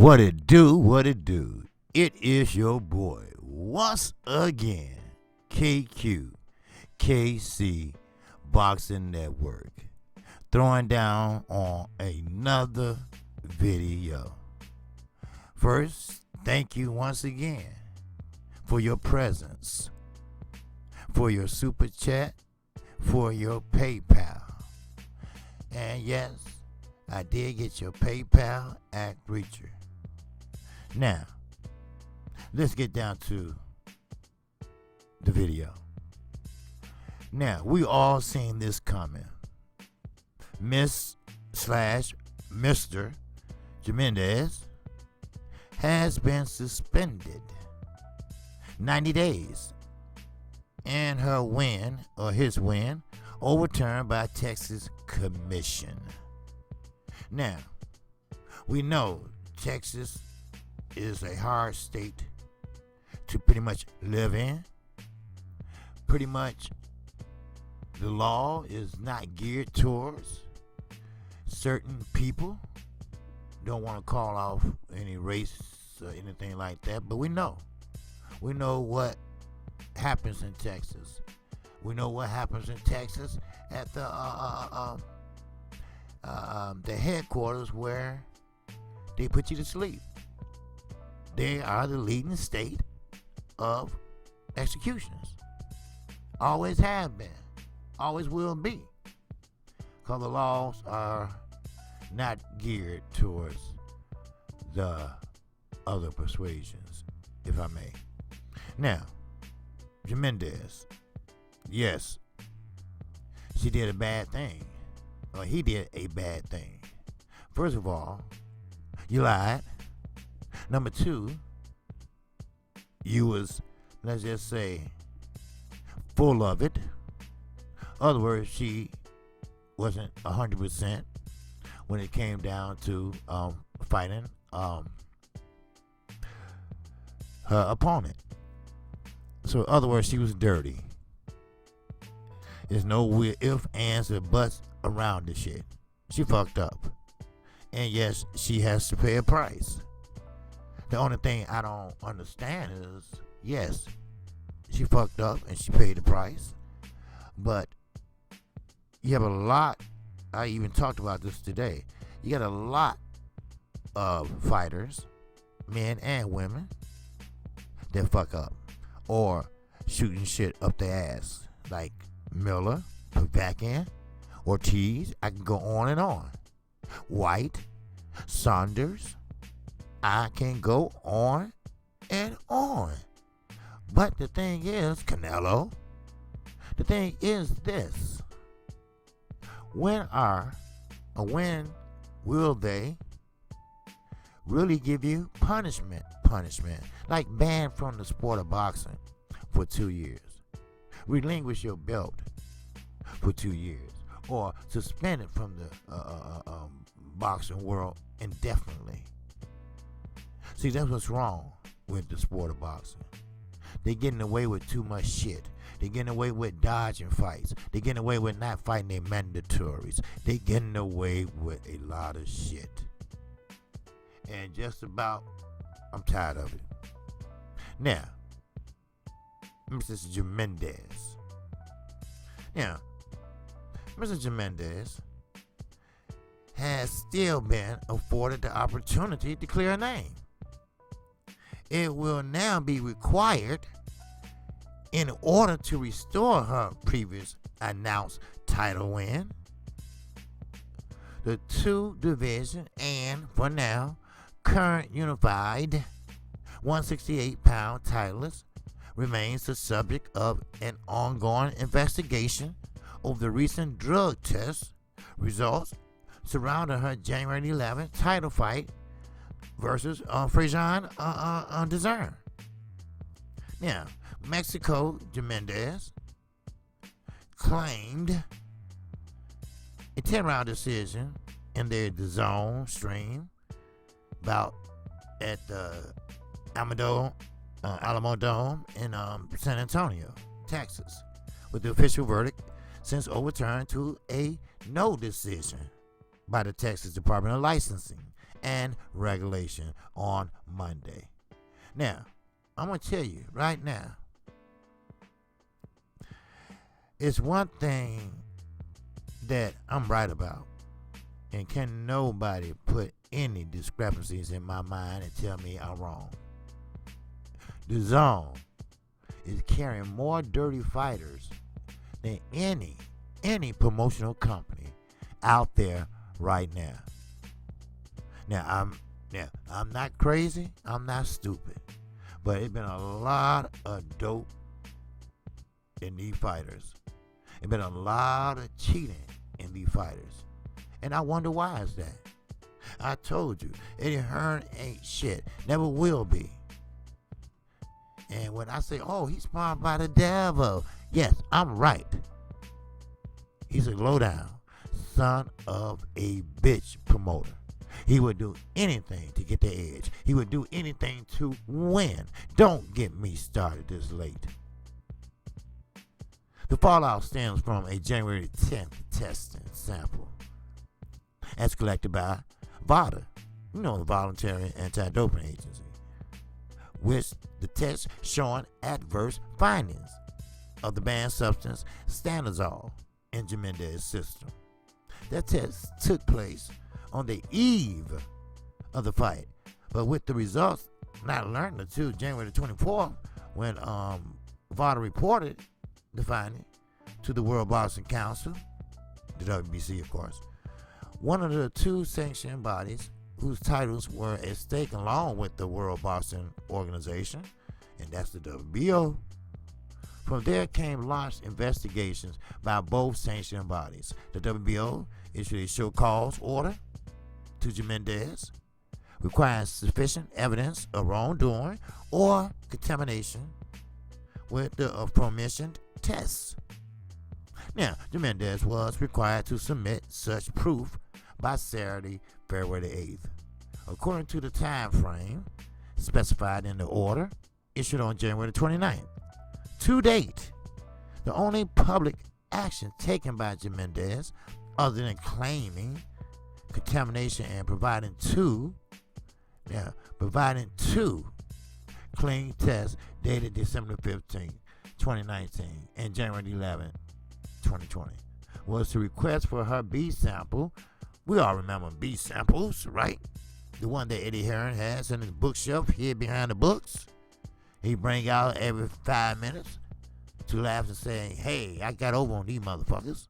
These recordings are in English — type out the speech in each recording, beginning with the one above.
What it do, what it do. It is your boy, once again, KQKC Boxing Network, throwing down on another video. First, thank you once again for your presence, for your super chat, for your PayPal. And yes, I did get your PayPal at Reacher. Now, let's get down to the video. Now, we all seen this coming. Mr. Jimenez has been suspended 90 days and her win, or his win, overturned by Texas Commission. Now, we know Texas is a hard state to pretty much live in. Pretty much the law is not geared towards certain people. Don't want to call off any race or anything like that, but we know what happens in Texas. We know what happens in Texas at the headquarters where they put you to sleep. They are the leading state of executions. Always have been. Always will be. Because the laws are not geared towards the other persuasions, if I may. Now, Jimenez, yes, she did a bad thing. Or he did a bad thing. First of all, you lied. Number two, you was, let's just say, full of it. In other words, she wasn't 100% when it came down to fighting her opponent. So, in other words, she was dirty. There's no weird ifs, ands, or buts around this shit. She fucked up. And yes, she has to pay a price. The only thing I don't understand is, yes, she fucked up and she paid the price. But you have a lot, I even talked about this today, you got a lot of fighters, men and women, that fuck up. Or shooting shit up their ass. Like Miller, Pavakian, Ortiz, I can go on and on. White, Saunders, I can go on and on. But the thing is, Canelo, the thing is this. When will they really give you punishment? Like banned from the sport of boxing for 2 years. Relinquish your belt for 2 years. Or suspended from the boxing world indefinitely. See, that's what's wrong with the sport of boxing. They're getting away with too much shit. They're getting away with dodging fights. They're getting away with not fighting their mandatories. They're getting away with a lot of shit. And just about, I'm tired of it. Now, Mrs. Jimenez. Now, Mr. Jimenez has still been afforded the opportunity to clear a name. It will now be required, in order to restore her previous announced title win, the 2-division and, for now, current unified 168-pound titleist remains the subject of an ongoing investigation over the recent drug test results surrounding her January 11th title fight versus Frazion Dezern. Now, Mexico Jimenez claimed a 10-round decision in their DAZN stream bout at the Alamo Dome in San Antonio, Texas, with the official verdict since overturned to a no decision by the Texas Department of Licensing and Regulation on Monday. Now, I'm going to tell you right now, it's one thing that I'm right about, and can nobody put any discrepancies in my mind and tell me I'm wrong. The Zone is carrying more dirty fighters than any promotional company out there right now. Now I'm not crazy, I'm not stupid, but it's been a lot of dope in these fighters. It's been a lot of cheating in these fighters. And I wonder why is that. I told you, Eddie Hearn ain't shit. Never will be. And when I say, oh, he's sponsored by the devil, yes, I'm right. He's a lowdown son of a bitch promoter. He would do anything to get the edge. He would do anything to win. Don't get me started this late. The fallout stems from a January 10th testing sample as collected by VADA, the Voluntary Anti-Doping Agency, with the test showing adverse findings of the banned substance stanozol in Jimenez's system. That test took place on the eve of the fight, but with the results not learned until January 24th, when VADA reported the finding to the World Boxing Council, the WBC, of course. One of the two sanctioned bodies whose titles were at stake along with the World Boxing Organization, and that's the WBO. From there came launched investigations by both sanctioned bodies. The WBO issued a show cause order to Jimenez, requiring sufficient evidence of wrongdoing or contamination with the aforementioned tests. Now, Jimenez was required to submit such proof by Saturday, February the 8th. According to the time frame specified in the order issued on January 29th. To date, the only public action taken by Jimenez, other than claiming contamination and providing two clean tests dated December 15th, 2019 and January 11th, 2020, was to request for her B sample. We all remember B samples, right? The one that Eddie Hearn has in his bookshelf here behind the books. He bring out every 5 minutes to laugh and say, hey, I got over on these motherfuckers.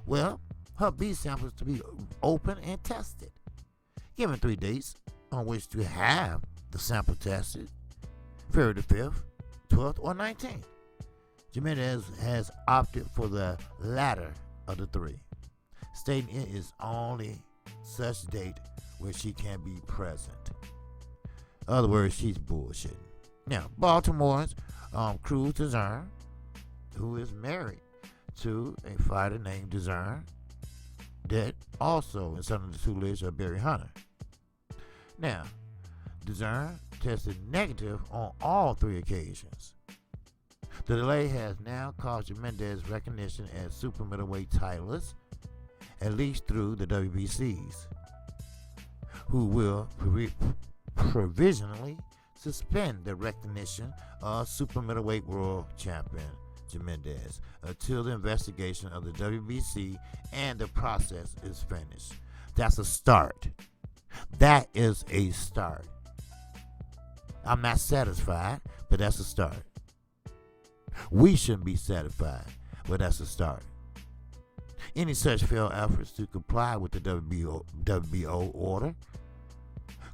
Well, her B samples to be open and tested. Given 3 dates on which to have the sample tested, February the 5th, 12th, or 19th. Jimenez has opted for the latter of the three, stating it is only such date where she can be present. In other words, she's bullshitting. Now, Baltimore's Cruz Dezern, who is married to a fighter named Dezern, that also is under the tutelage of Barry Hunter. Now, Dezern tested negative on all 3 occasions. The delay has now caused Jimenez recognition as super middleweight titleist, at least through the WBCs, who will provisionally suspend the recognition of super middleweight world champion Jimenez until the investigation of the WBC and the process is finished. That's a start. That is a start. I'm not satisfied, but that's a start. We shouldn't be satisfied, but that's a start. Any such failed efforts to comply with the WBO order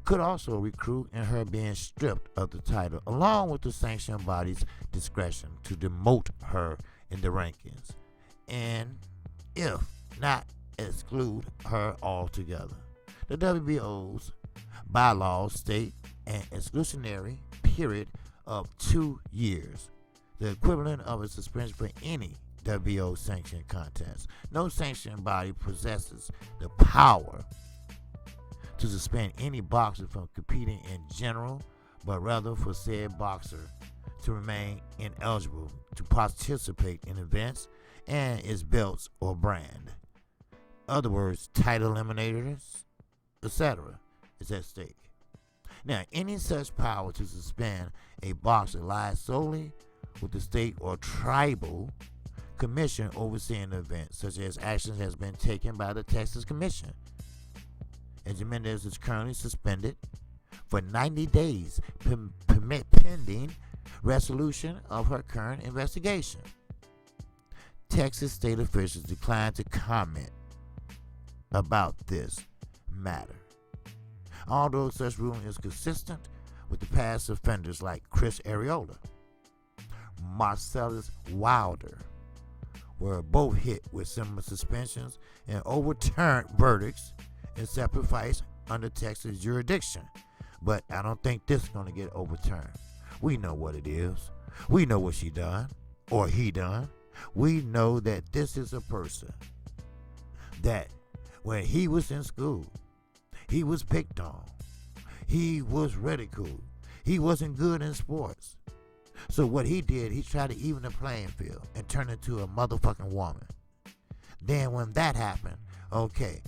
could also recruit in her being stripped of the title, along with the sanctioned body's discretion to demote her in the rankings, and if not, exclude her altogether. The WBO's bylaws state an exclusionary period of 2 years, the equivalent of a suspension for any WBO sanctioned contest. No sanctioned body possesses the power to suspend any boxer from competing in general, but rather for said boxer to remain ineligible to participate in events and its belts or brand. other words, title eliminators, etc., is at stake. Now, any such power to suspend a boxer lies solely with the state or tribal commission overseeing the event, such as action has been taken by the Texas Commission. And Jimenez is currently suspended for 90 days pending resolution of her current investigation. Texas state officials declined to comment about this matter. Although such ruling is consistent with the past offenders like Chris Arreola, Marcellus Wilder, were both hit with similar suspensions and overturned verdicts in separate fights under Texas jurisdiction. But I don't think this is going to get overturned. We know what it is. We know what she done or he done. We know that this is a person that when he was in school, he was picked on. He was ridiculed. He wasn't good in sports. So what he did, he tried to even the playing field and turn into a motherfucking woman. Then when that happened, okay,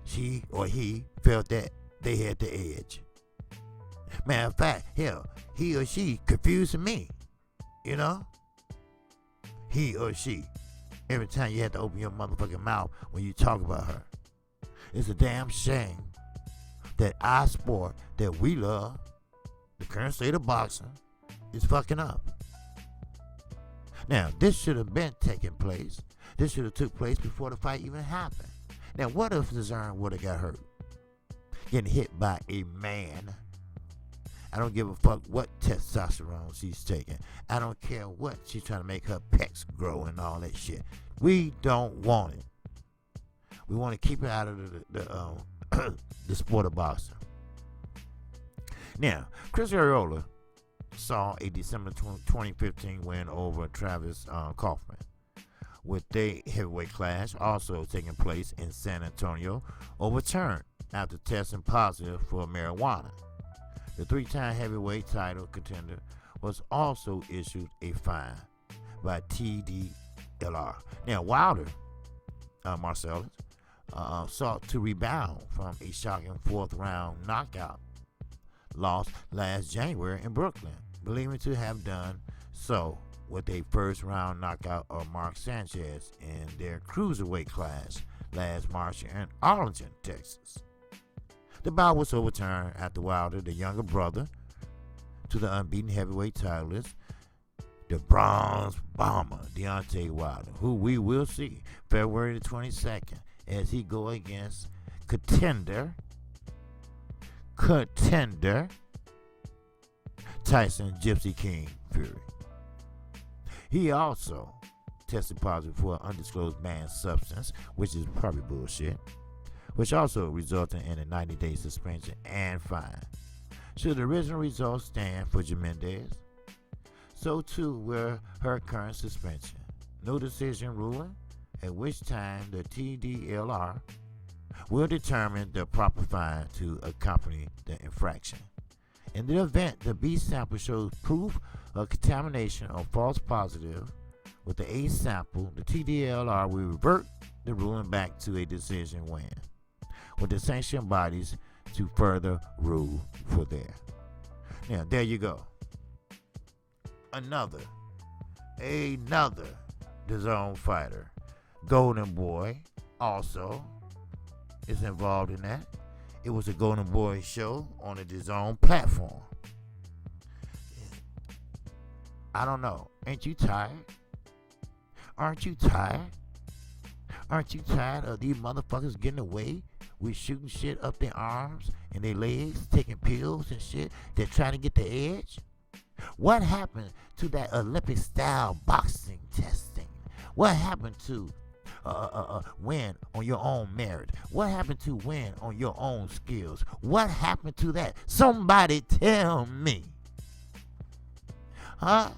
she or he felt that they had the edge. Matter of fact, hell, he or she confusing me. You know? He or she. Every time you have to open your motherfucking mouth when you talk about her. It's a damn shame that our sport that we love, the current state of boxing, is fucking up. Now, this should have been taking place. This should have took place before the fight even happened. Now, what if Zern would have got hurt? Getting hit by a man. I don't give a fuck what testosterone she's taking. I don't care what she's trying to make her pecs grow and all that shit. We don't want it. We want to keep it out of the sport of boxing. Now, Chris Arreola saw a December 2015 win over Travis Kaufman, with their heavyweight clash also taking place in San Antonio overturned after testing positive for marijuana. The three-time heavyweight title contender was also issued a fine by TDLR. Now, Wilder, Marcellus, sought to rebound from a shocking fourth-round knockout loss last January in Brooklyn, believing to have done so with a first-round knockout of Mark Sanchez in their cruiserweight class last March in Arlington, Texas. The bout was overturned after Wilder, the younger brother to the unbeaten heavyweight titleist, the Bronze Bomber Deontay Wilder, who we will see February the 22nd as he go against contender Tyson Gypsy King Fury. He also tested positive for an undisclosed banned substance, which is probably bullshit, which also resulted in a 90-day suspension and fine. Should the original results stand for Jimenez, so too will her current suspension. No decision ruling, at which time the TDLR will determine the proper fine to accompany the infraction. In the event the B sample shows proof of contamination or false positive with the A sample, the TDLR will revert the ruling back to a decision win, with the sanctioned bodies to further rule for there. Now, there you go. Another DAZN fighter, Golden Boy, also is involved in that. It was a Golden Boy show on the DAZN platform. I don't know. Ain't you tired? Aren't you tired? Aren't you tired of these motherfuckers getting away with shooting shit up their arms and their legs, taking pills and shit? They're trying to get the edge. What happened to that Olympic style boxing testing? What happened to win on your own merit? What happened to win on your own skills? What happened to that? Somebody tell me. Huh?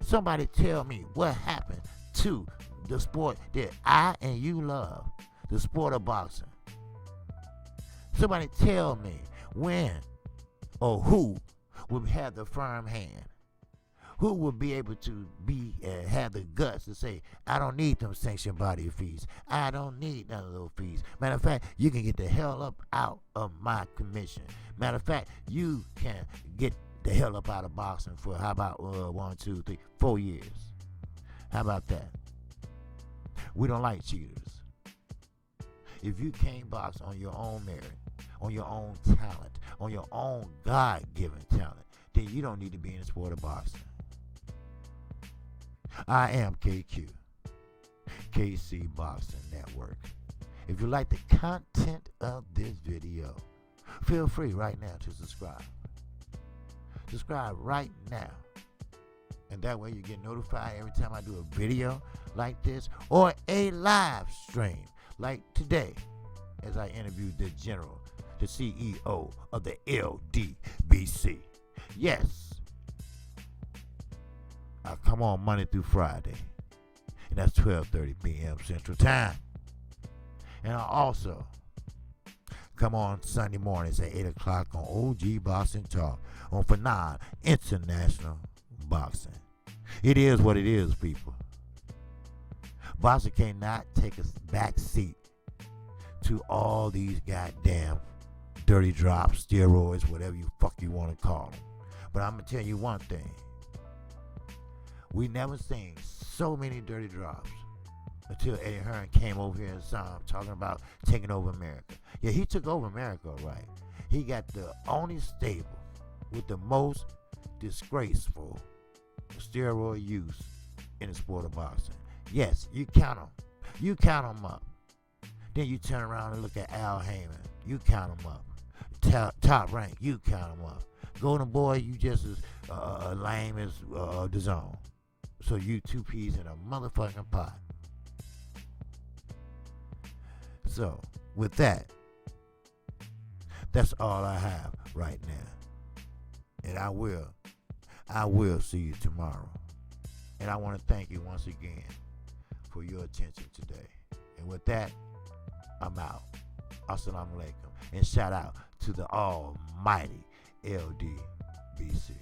Somebody tell me what happened to the sport that I and you love, the sport of boxing. Somebody tell me when or who will have the firm hand. Who will be able to have the guts to say, I don't need them sanctioned body fees. I don't need none of those fees. Matter of fact, you can get the hell up out of my commission. Matter of fact, you can get the hell up out of boxing for how about 1, 2, 3, 4 years? How about that? We don't like cheaters. If you can't box on your own merit, on your own talent, on your own God-given talent, then you don't need to be in the sport of boxing. I am KQKC Boxing Network. If you like the content of this video, feel free right now to subscribe. Subscribe right now. And that way you get notified every time I do a video like this or a live stream like today as I interviewed the general, the CEO of the LDBC. Yes, I come on Monday through Friday, and that's 12:30 p.m. Central Time. And I also come on Sunday mornings at 8 o'clock on OG Boxing Talk on Fanon International Boxing. It is what it is, people. Boxing cannot take a back seat to all these goddamn dirty drops, steroids, whatever you fuck you want to call them. But I'm going to tell you one thing. We never seen so many dirty drops until Eddie Hearn came over here and saw him talking about taking over America. Yeah, he took over America, right? He got the only stable with the most disgraceful steroid use in the sport of boxing. Yes, you count them. You count them up. Then you turn around and look at Al Heyman. You count them up. Top rank, you count them up. Golden Boy, you just as lame as the Zone. So you two peas in a motherfucking pot. So, with that, that's all I have right now. And I will see you tomorrow. And I want to thank you once again for your attention today. And with that, I'm out. Assalamu alaikum. And shout out to the almighty LDBC.